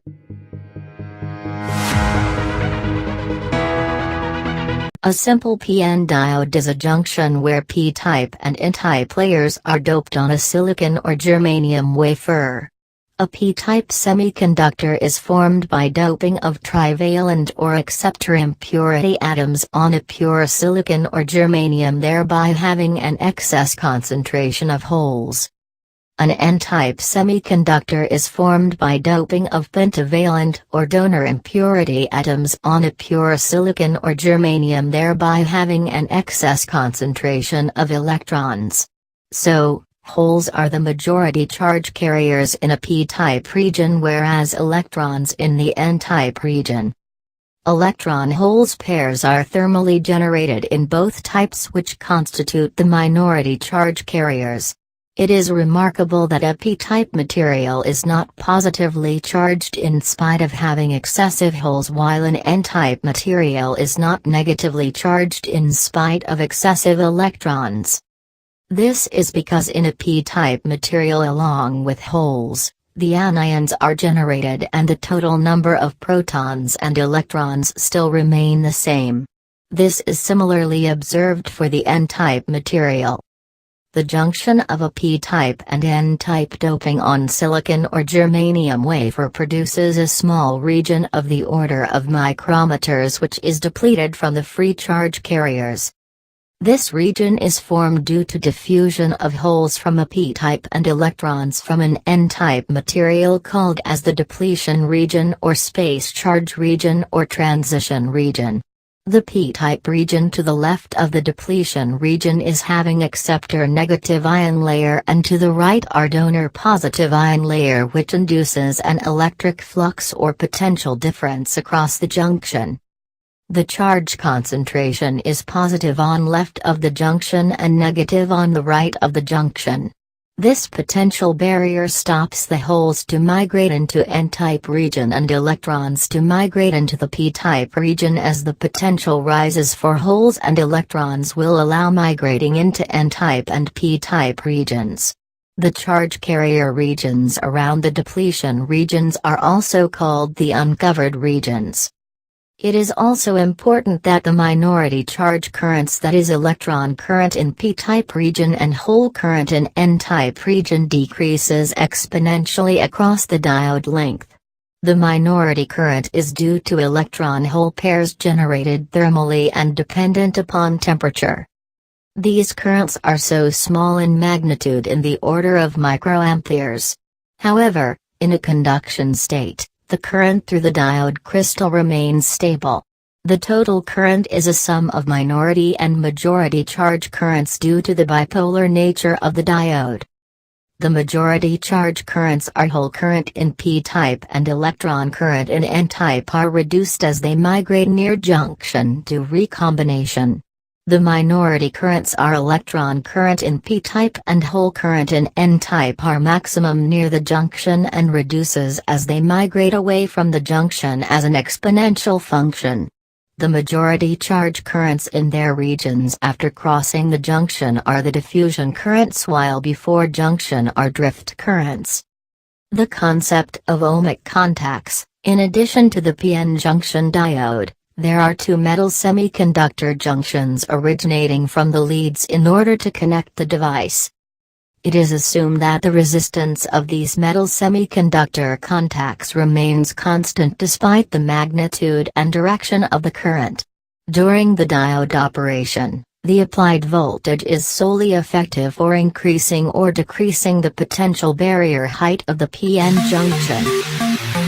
A simple PN diode is a junction where P-type and N-type layers are doped on a silicon or germanium wafer. A P-type semiconductor is formed by doping of trivalent or acceptor impurity atoms on a pure silicon or germanium, thereby having an excess concentration of holes. An N-type semiconductor is formed by doping of pentavalent or donor impurity atoms on a pure silicon or germanium, thereby having an excess concentration of electrons. So, holes are the majority charge carriers in a P-type region, whereas electrons in the N-type region. Electron-holes pairs are thermally generated in both types, which constitute the minority charge carriers. It is remarkable that a P-type material is not positively charged in spite of having excessive holes, while an N-type material is not negatively charged in spite of excessive electrons. This is because in a P-type material, along with holes, the anions are generated and the total number of protons and electrons still remain the same. This is similarly observed for the N-type material. The junction of a P-type and N-type doping on silicon or germanium wafer produces a small region of the order of micrometers, which is depleted from the free charge carriers. This region is formed due to diffusion of holes from a P-type and electrons from an N-type material, called as the depletion region or space charge region or transition region. The P-type region to the left of the depletion region is having acceptor negative ion layer, and to the right are donor positive ion layer, which induces an electric flux or potential difference across the junction. The charge concentration is positive on left of the junction and negative on the right of the junction. This potential barrier stops the holes to migrate into N-type region and electrons to migrate into the P-type region. As the potential rises for holes and electrons will allow migrating into N-type and P-type regions. The charge carrier regions around the depletion regions are also called the uncovered regions. It is also important that the minority charge currents, that is electron current in P-type region and hole current in N-type region, decreases exponentially across the diode length. The minority current is due to electron-hole pairs generated thermally and dependent upon temperature. These currents are so small in magnitude, in the order of microamperes. However, in a conduction state, the current through the diode crystal remains stable. The total current is a sum of minority and majority charge currents due to the bipolar nature of the diode. The majority charge currents are hole current in P-type and electron current in N-type are reduced as they migrate near junction to recombination. The minority currents are electron current in P-type and hole current in N-type are maximum near the junction and reduces as they migrate away from the junction as an exponential function. The majority charge currents in their regions after crossing the junction are the diffusion currents, while before junction are drift currents. The concept of ohmic contacts. In addition to the PN junction diode, there are two metal semiconductor junctions originating from the leads in order to connect the device. It is assumed that the resistance of these metal semiconductor contacts remains constant despite the magnitude and direction of the current. During the diode operation, the applied voltage is solely effective for increasing or decreasing the potential barrier height of the PN junction.